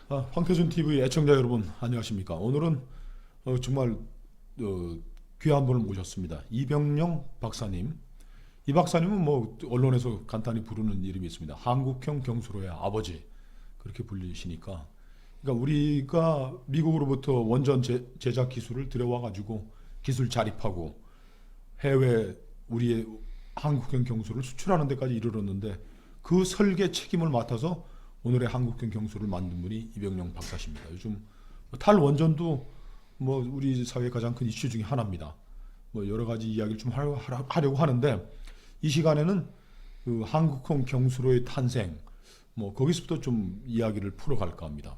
황태준 TV 애청자 여러분 안녕하십니까? 오늘은 정말 귀한 분을 모셨습니다. 이병영 박사님. 이 박사님은 뭐 언론에서 간단히 부르는 이름이 있습니다. 한국형 경수로의 아버지 그렇게 불리시니까. 그러니까 우리가 미국으로부터 원전 제작 기술을 들여와 가지고 기술 자립하고 해외 우리의 한국형 경수를 수출하는 데까지 이르렀는데 그 설계 책임을 맡아서 오늘의 한국형 경수를 만든 분이 이병영 박사십니다. 요즘 탈원전도 뭐 우리 사회의 가장 큰 이슈 중에 하나입니다. 뭐 여러 가지 이야기를 좀 하려고 하는데 이 시간에는 그 한국형 경수로의 탄생 뭐 거기서부터 좀 이야기를 풀어갈까 합니다.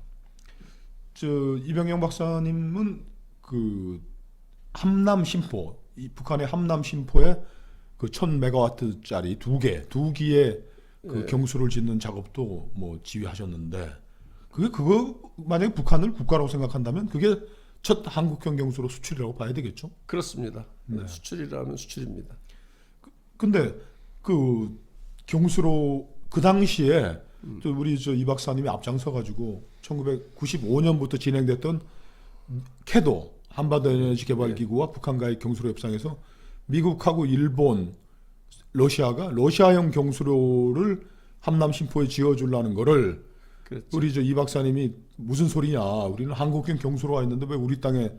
이병영 박사님은 그 함남 신포, 이 북한의 함남 신포에 그 1000메가와트짜리 두 기의 그 경수를 짓는 작업도 뭐 지휘하셨는데 그거 만약에 북한을 국가라고 생각한다면 그게 첫 한국형 경수로 수출이라고 봐야 되겠죠? 그렇습니다. 네. 수출이라면 수출입니다. 근데 그 경수로 그 당시에 우리 이 박사님이 앞장서 가지고 1995년부터 진행됐던 캐도 한반도 에너지 개발 기구와 북한과의 경수로 협상에서 미국하고 일본, 러시아가 러시아형 경수로를 함남 신포에 지어주려는 거를 그렇죠. 우리 이 박사님이 무슨 소리냐? 우리는 한국형 경수로가 있는데 왜 우리 땅에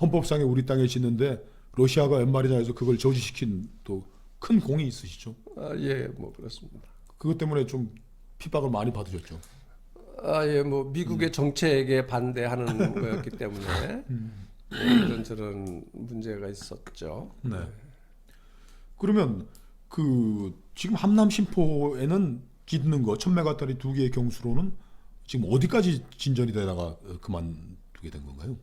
헌법상에 우리 땅에 짓는데 러시아가 웬 말이냐 해서 그걸 저지시킨 또 큰 공이 있으시죠? 예, 뭐 그렇습니다. 그것 때문에 좀 핍박을 많이 받으셨죠? 예, 뭐 미국의 정책에 반대하는 거였기 때문에 이런저런 문제가 있었죠. 네. 그러면 그 지금 함남 신포에는 짓는 거 1000메가짜리 두 개의 경수로는 지금 어디까지 진전이 되다가 그만두게 된 건가요?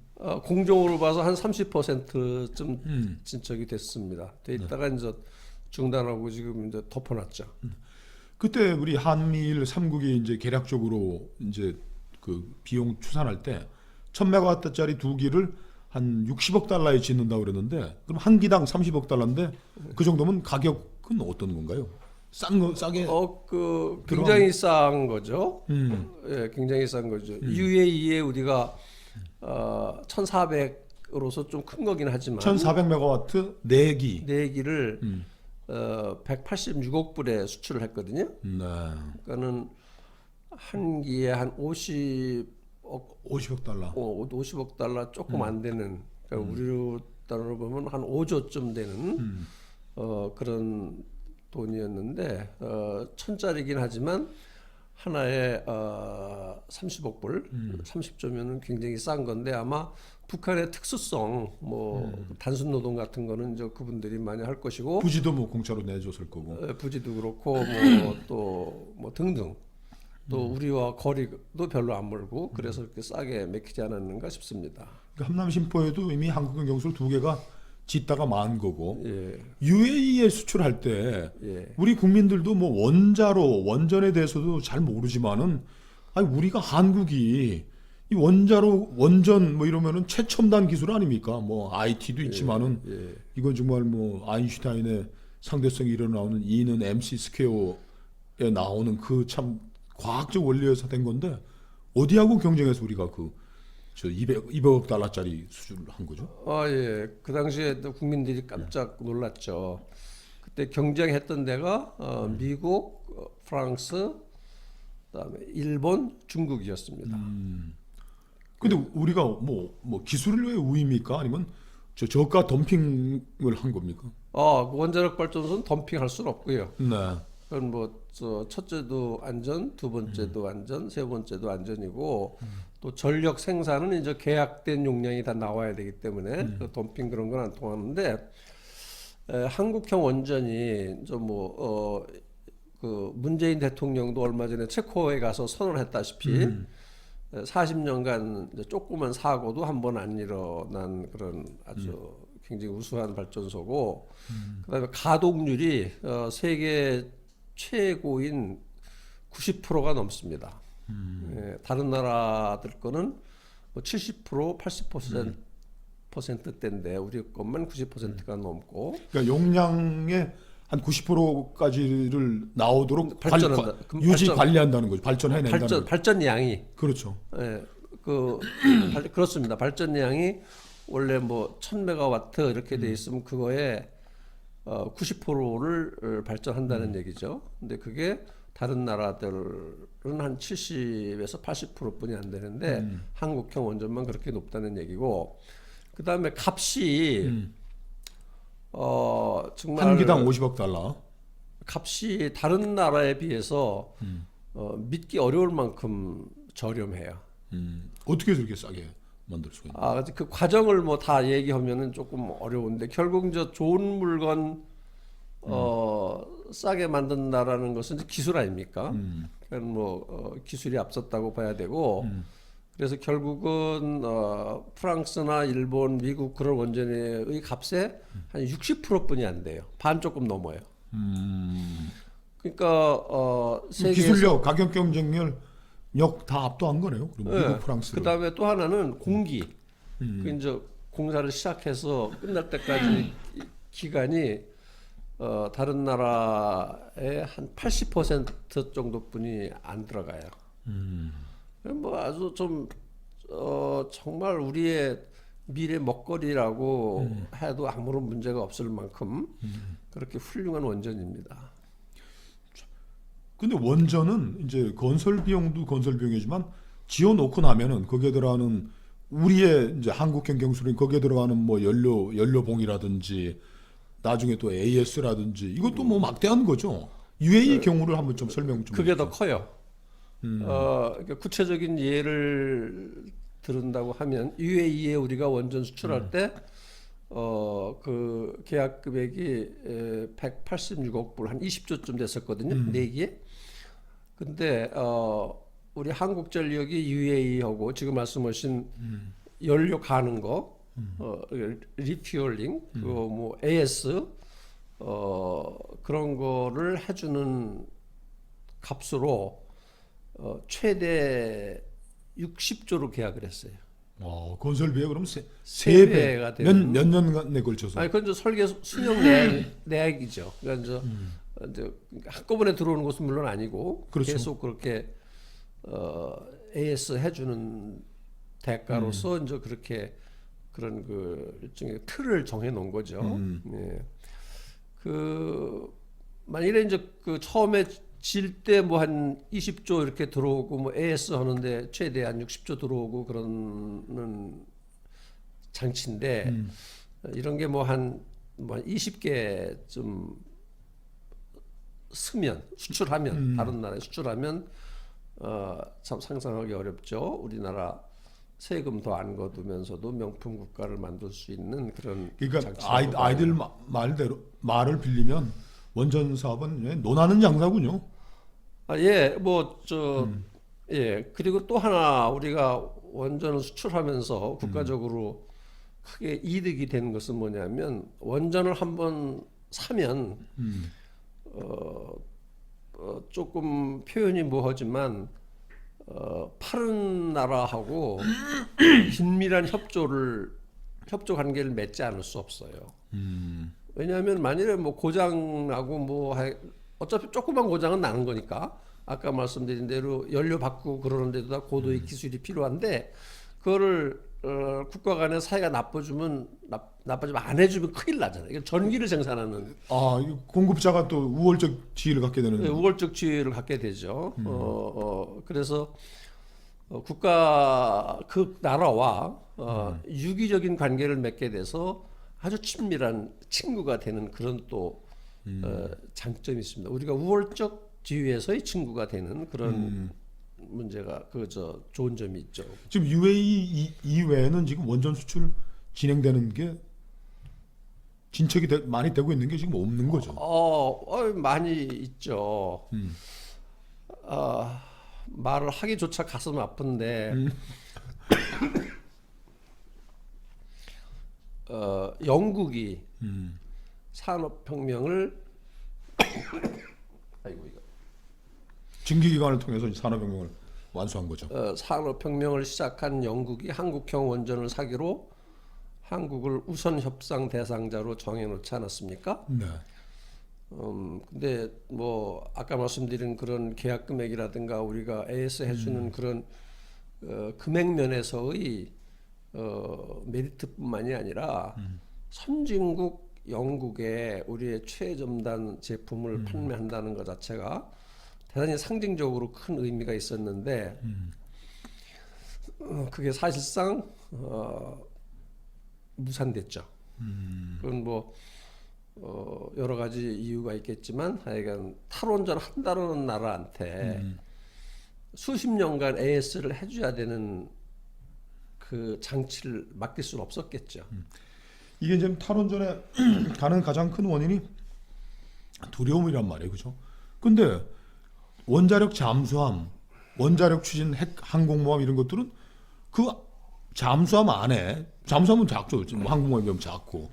공정으로 봐서 한 30%쯤 진척이 됐습니다. 돼 있다가 이제 중단하고 지금 이제 덮어놨죠. 그때 우리 한미일 3국이 이제 계략적으로 이제 그 비용 추산할 때 1000메가와트짜리 두 기를 한 60억 달러에 짓는다고 그랬는데 그럼 한 기당 30억 달러인데 그 정도면 가격은 어떤 건가요? 싸게 굉장히 싼 거죠. 예, 굉장히 싼 거죠. UAE에 우리가 1,400으로서 좀 큰 거긴 하지만 1400메가와트 4기 4기를 186억 불에 수출을 했거든요. 네. 그러니까는 한 기에 한 50억 50억 달러. 50억 달러 조금 안 되는. 그러니까 우리로 따로 보면 한 5조쯤 되는 그런 돈이었는데 1000짜리긴 하지만 하나에 30억 불, 30조면은 굉장히 싼 건데 아마 북한의 특수성, 뭐 단순 노동 같은 거는 이제 그분들이 많이 할 것이고 부지도 뭐 공짜로 내줬을 거고. 부지도 그렇고 뭐 등등 또 우리와 거리도 별로 안 멀고 그래서 그렇게 싸게 맥히지 않았는가 싶습니다. 그러니까 함남 신포에도 이미 한국형 경수를 두 개가 짓다가 만 거고 예. UAE에 수출할 때 예. 우리 국민들도 뭐 원전에 대해서도 잘 모르지만은 아니 우리가 한국이 이 원전 뭐 이러면은 최첨단 기술 아닙니까? 뭐 IT도 있지만은 이건 정말 뭐 아인슈타인의 상대성이 일어나오는 E는 MC 스퀘어에 나오는 그 참 과학적 원리에서 된 건데 어디하고 경쟁해서 우리가 200억 달러짜리 수준을 한 거죠? 예. 그 당시에 또 국민들이 깜짝 놀랐죠. 그때 경쟁했던 데가 미국, 프랑스, 그다음에 일본, 중국이었습니다. 근데 우리가 뭐 기술의 우위입니까? 아니면 저가 덤핑을 한 겁니까? 그 원자력 발전소는 덤핑할 수는 없고요. 네. 그건 뭐 첫째도 안전, 두 번째도 안전, 세 번째도 안전이고 또 전력 생산은 이제 계약된 용량이 다 나와야 되기 때문에 그 덤핑 그런 건 안 통하는데 한국형 원전이 그 문재인 대통령도 얼마 전에 체코에 가서 선언했다시피 40년간 이제 조그만 사고도 한 번 안 일어난 그런 아주 굉장히 우수한 발전소고 그다음에 가동률이 세계 최고인 90%가 넘습니다. 예, 다른 나라들 거는 뭐 70%, 80%대인데 우리 것만 90%가 넘고. 그러니까 용량의 한 한 90%까지를 나오도록 발전한다. 그럼 유지 발전- 관리한다는 거죠. 발전해낸다는 거죠. 발전량이 그렇죠. 예, 그렇습니다. 발전량이 원래 뭐 1000메가와트 이렇게 돼 있으면 그거에 90%를 발전한다는 얘기죠. 근데 그게 다른 나라들은 한 70에서 80%뿐이 안 되는데 한국형 원전만 그렇게 높다는 얘기고, 그다음에 값이 정말 한 기당 50억 달러. 값이 다른 나라에 비해서 믿기 어려울 만큼 저렴해요. 어떻게 저렇게 싸게 만들 수가 있나요? 아, 그 과정을 뭐 다 얘기하면은 조금 어려운데, 결국 저 좋은 물건 싸게 만든다라는 것은 이제 기술 아닙니까? 그러니까 뭐 기술이 앞섰다고 봐야 되고, 그래서 결국은 프랑스나 일본, 미국 그런 원전의 값의 한 60%뿐이 안 돼요. 반 조금 넘어요. 그러니까 세계에서 기술력, 가격 경쟁력 다 압도한 거네요. 그럼 네. 미국, 프랑스. 그다음에 또 하나는 공기. 그 이제 공사를 시작해서 끝날 때까지 기간이 다른 나라의 한 80% 정도뿐이 안 들어가요. 뭐 아주 좀 정말 우리의 미래 먹거리라고 해도 아무런 문제가 없을 만큼 그렇게 훌륭한 원전입니다. 근데 원전은 이제 건설 비용도 건설 비용이지만 지어놓고 나면은 거기에 들어가는 우리의 이제 한국형 경수는 거기에 들어가는 뭐 연료봉이라든지 나중에 또 AS라든지 이것도 뭐 막대한 거죠. UAE 경우를 한번 좀 설명 좀. 그게 더 커요. 그러니까 구체적인 예를 들은다고 하면 UAE에 우리가 원전 수출할 때 그 계약 금액이 186억 불, 한 20조쯤 됐었거든요. 네 개에. 근데 우리 한국전력이 UAE하고 지금 말씀하신 연료 가는 거, 리퓨얼링, 그거 뭐 AS 그런 거를 해주는 값으로 최대 60조로 계약을 했어요. 건설비에 그럼 세 세 배가 배, 되는. 몇 년간에 걸쳐서. 아니, 그건 이제 설계 수령 내역이죠. 그러니까 이제 한꺼번에 들어오는 것은 물론 아니고, 그렇죠. 계속 그렇게 AS 해주는 대가로서 이제 그렇게 그런 그 일종의 틀을 정해 놓은 거죠. 예. 그 만일에 이제 그 처음에 질 때 뭐 한 20조 이렇게 들어오고 뭐 AS 하는데 최대한 60조 들어오고 그런 장치인데, 이런 게 뭐 한 20개쯤 수출하면 다른 나라에 수출하면 참 상상하기 어렵죠. 우리나라 세금 더 안 거두면서도 명품 국가를 만들 수 있는 그런 그러니까 장치라고 아이들 말대로 말을 빌리면 원전 사업은 논하는 장사군요. 예, 뭐 예, 그리고 또 하나 우리가 원전을 수출하면서 국가적으로 크게 이득이 되는 것은 뭐냐면, 원전을 한번 사면 조금 표현이 뭐하지만 파는 나라하고 긴밀한 협조 관계를 맺지 않을 수 없어요. 왜냐하면 만일에 뭐 고장 나고 뭐 어차피 조그만 고장은 나는 거니까, 아까 말씀드린 대로 연료 바꾸고 그러는 데도 다 고도의 기술이 필요한데, 그거를 국가 간의 사이가 나빠지면 안 해주면 큰일 나잖아요. 이게 전기를 생산하는 이 공급자가 또 우월적 지위를 갖게 되는. 우월적 지위를 갖게 되죠. 그래서 국가 그 나라와 유기적인 관계를 맺게 돼서 아주 친밀한 친구가 되는 그런 또 장점이 있습니다. 우리가 우월적 지위에서의 친구가 되는 그런 문제가 좋은 점이 있죠. 지금 UAE 이외에는 지금 원전 수출 진행되는 게 진척이 많이 되고 있는 게 지금 없는 거죠. 많이 있죠. 말을 하기조차 가슴 아픈데 영국이 산업혁명을 아이고 이거 증기 기관을 통해서 산업혁명을 완수한 거죠. 산업혁명을 시작한 영국이 한국형 원전을 사기로 한국을 우선 협상 대상자로 정해놓지 않았습니까? 네. 근데 뭐 아까 말씀드린 그런 계약 금액이라든가 우리가 AS 해주는 그런 금액 면에서의 메리트뿐만이 아니라 선진국 영국에 우리의 최첨단 제품을 판매한다는 것 자체가 대단히 상징적으로 큰 의미가 있었는데 그게 사실상 무산됐죠. 그건 뭐 여러 가지 이유가 있겠지만 하여간 탈원전 한다는 나라한테 수십 년간 AS를 해줘야 되는 그 장치를 맡길 수는 없었겠죠. 이게 지금 탈원전에 가는 가장 큰 원인이 두려움이란 말이에요, 그죠? 근데 원자력 잠수함, 원자력 추진 핵 항공모함 이런 것들은 그 잠수함 안에 잠수함은 작죠, 지금 항공모함이 좀 작고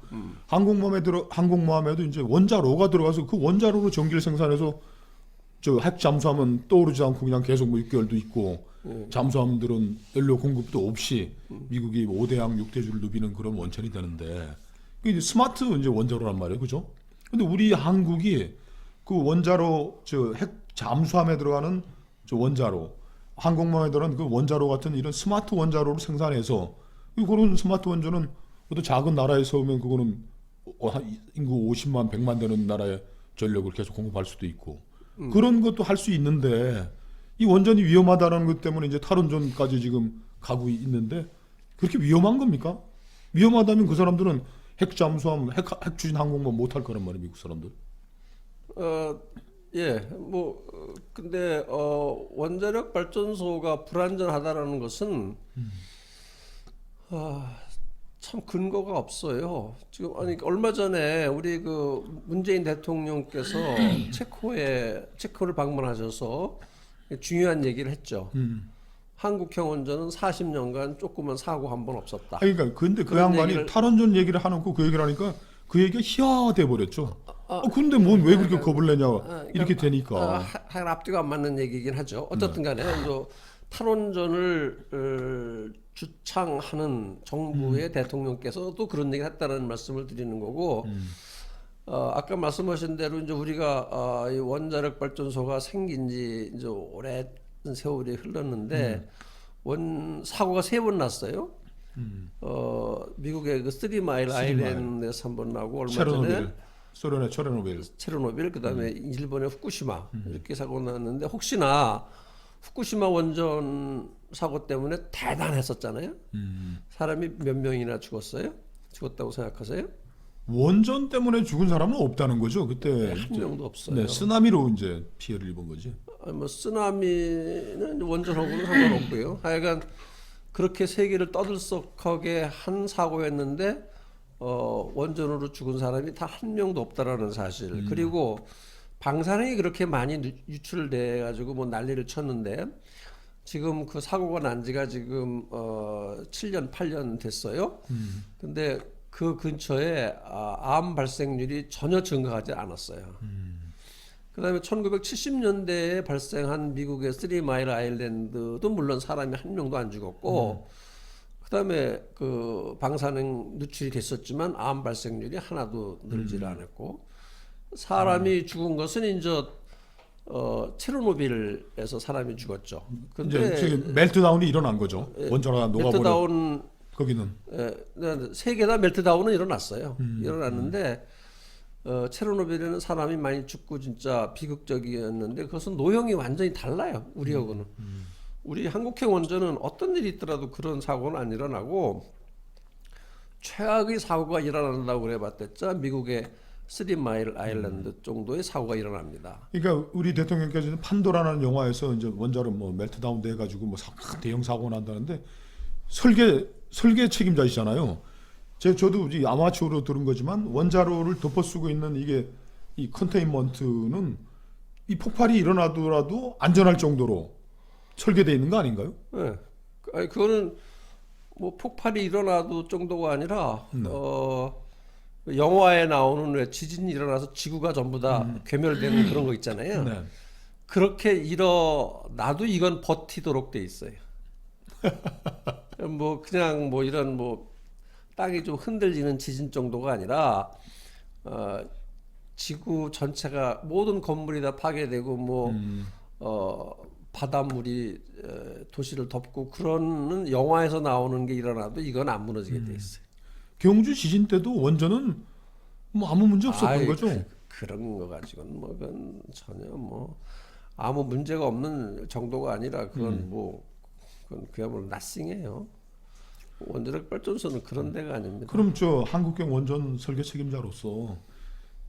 항공모함에도 이제 원자로가 들어가서 그 원자로로 전기를 생산해서 저 핵 잠수함은 떠오르지 않고 그냥 계속 뭐 6개월도 있고 잠수함들은 연료 공급도 없이 미국이 5대양 6대주를 누비는 그런 원천이 되는데 이게 스마트 이제 원자로란 말이에요, 그죠? 근데 우리 한국이 그 원자로 저 핵 잠수함에 들어가는 저 원자로 항공모함에 들어가는 그 원자로 같은 이런 스마트 원자로를 생산해서 그런 스마트 원전은 어떤 작은 나라에서 오면 그거는 인구 50만 100만 되는 나라에 전력을 계속 공급할 수도 있고 그런 것도 할 수 있는데 이 원전이 위험하다는 것 때문에 이제 탈원전까지 지금 가고 있는데 그렇게 위험한 겁니까? 위험하다면 그 사람들은 핵 잠수함, 핵 추진 항공모함 못 할 거란 말이에요, 미국 사람들. 예, 뭐 근데 원자력 발전소가 불안전하다라는 것은 참 근거가 없어요. 지금 아니 얼마 전에 우리 그 문재인 대통령께서 체코를 방문하셔서 중요한 얘기를 했죠. 한국형 원전은 40년간 조그만 사고 한 번 없었다. 그러니까 근데 그 그런 양반이 얘기를- 탈원전 얘기를 하놓고 그 얘기를 하니까 그 얘기가 희화돼 버렸죠. 근데 뭔 왜 그렇게 겁을 내냐 이렇게 되니까. 한 앞뒤가 안 맞는 얘기긴 하죠. 어떻든 간에 또 탈원전을 주창하는 정부의 대통령께서도 그런 얘기를 했다는 말씀을 드리는 거고 아까 말씀하신 대로 이제 우리가 이 원자력 발전소가 생긴 지 이제 오랜 세월이 흘렀는데 사고가 3번 났어요. 미국의 그 3마일 아일랜드에서 한 번 나고 얼마 전에 체르노빌, 소련의 체르노빌 그다음에 일본의 후쿠시마 이렇게 사고 났는데 혹시나 후쿠시마 원전 사고 때문에 대단했었잖아요. 사람이 몇 명이나 죽었다고 생각하세요? 원전 때문에 죽은 사람은 없다는 거죠. 그때 한 명도 없어요. 네, 쓰나미로 이제 피해를 입은 거지. 뭐 쓰나미는 원전하고는 상관없고요. 하여간 그렇게 세계를 떠들썩하게 한 사고였는데 원전으로 죽은 사람이 단 한 명도 없다라는 사실. 그리고 방사능이 그렇게 많이 유출돼 가지고 뭐 난리를 쳤는데 지금 그 사고가 난 지가 지금 7년 8년 됐어요. 근데 그 근처에 암 발생률이 전혀 증가하지 않았어요. 그다음에 1970년대에 발생한 미국의 3마일 아일랜드도 물론 사람이 한 명도 안 죽었고 그다음에 그 방사능 누출이 됐었지만 암 발생률이 하나도 늘지를 않았고 사람이 죽은 것은 이제 체르노빌에서 사람이 죽었죠. 이제 지금 멜트다운이 일어난 거죠. 원자로가 녹아버려. 멜트다운 거기는 세 개 다 멜트다운은 일어났어요. 일어났는데 체르노빌에는 사람이 많이 죽고 진짜 비극적이었는데 그것은 노형이 완전히 달라요. 우리하고는. 우리 한국형 원전은 어떤 일이 있더라도 그런 사고는 안 일어나고 최악의 사고가 일어난다고 그래봤댔자 미국의 3마일 아일랜드 정도의 사고가 일어납니다. 그러니까 우리 대통령께서는 판도라는 영화에서 이제 원자로 뭐 멜트다운 돼 가지고 뭐 대형 사고 난다는데 설계 책임자이잖아요. 저도 이제 아마추어로 들은 거지만 원자로를 덮어쓰고 있는 이게 이 컨테인먼트는 이 폭발이 일어나더라도 안전할 정도로 설계되어 있는 거 아닌가요? 네. 아니 그거는 뭐 폭발이 일어나도 정도가 아니라 영화에 나오는 왜 지진이 일어나서 지구가 전부 다 괴멸되는 그런 거 있잖아요. 네. 그렇게 일어나도 이건 버티도록 돼 있어요. 뭐 그냥 뭐 이런 뭐 땅이 좀 흔들리는 지진 정도가 아니라 지구 전체가 모든 건물이 다 파괴되고 뭐 바닷물이 도시를 덮고 그런 영화에서 나오는 게 일어나도 이건 안 무너지게 돼 있어요. 경주 지진 때도 원전은 뭐 아무 문제 없었던 아이, 거죠. 그런 거 가지고는 뭐 그건 전혀 뭐 아무 문제가 없는 정도가 아니라 그건 뭐 그건 그야말로 나싱이에요. 원자력 발전소는 그런 데가 아닙니다. 그럼 저 한국경 원전 설계 책임자로서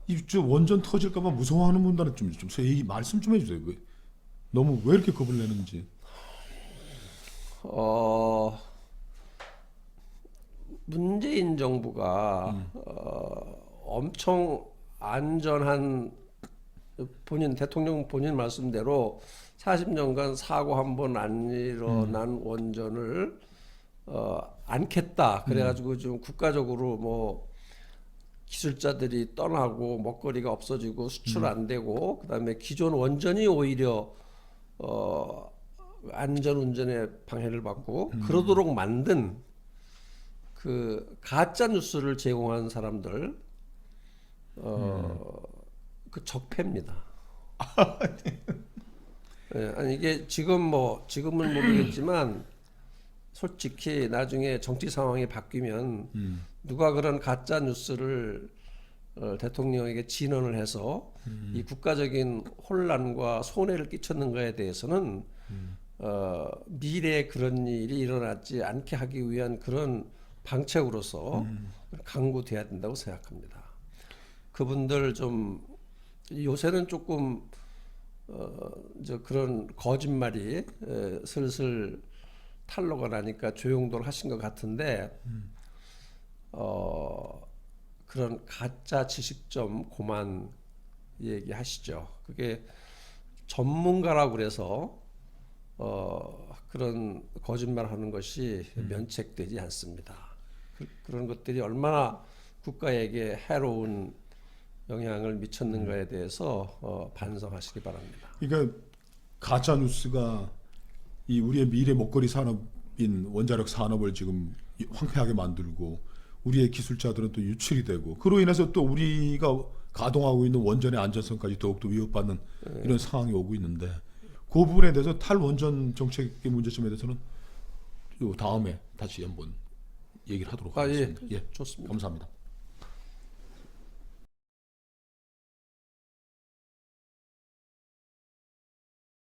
이 저 원전 터질까봐 무서워하는 분들은 좀 얘기 말씀 좀 해주세요. 왜 이렇게 겁을 내는지. 문재인 정부가 엄청 안전한 대통령 본인 말씀대로 40년간 사고 한 번 안 일어난 원전을 않겠다. 그래가지고 좀 국가적으로 뭐 기술자들이 떠나고 먹거리가 없어지고 수출 안 되고 그다음에 기존 원전이 오히려 안전 운전에 방해를 받고 그러도록 만든 그 가짜 뉴스를 제공한 사람들 그 적폐입니다. 예, 아니 이게 지금은 모르겠지만 솔직히 나중에 정치 상황이 바뀌면 누가 그런 가짜 뉴스를 대통령에게 진언을 해서 이 국가적인 혼란과 손해를 끼쳤는가에 대해서는 미래에 그런 일이 일어나지 않게 하기 위한 그런 방책으로서 강구돼야 된다고 생각합니다. 그분들 좀 요새는 조금 이제 그런 거짓말이 슬슬 탄로가 나니까 조용들 하신 것 같은데 그런 가짜 지식 좀 그만 얘기하시죠. 그게 전문가라고 그래서 그런 거짓말하는 것이 면책되지 않습니다. 그런 것들이 얼마나 국가에게 해로운 영향을 미쳤는가에 대해서 반성하시기 바랍니다. 그러니까 가짜 뉴스가 이 우리의 미래 먹거리 산업인 원자력 산업을 지금 황폐하게 만들고 우리의 기술자들은 또 유출이 되고 그로 인해서 또 우리가 가동하고 있는 원전의 안전성까지 더욱더 위협받는 이런 상황이 오고 있는데 그 부분에 대해서 탈원전 정책의 문제점에 대해서는 요 다음에 다시 한번 얘기를 하도록 하겠습니다. 예, 좋습니다. 감사합니다.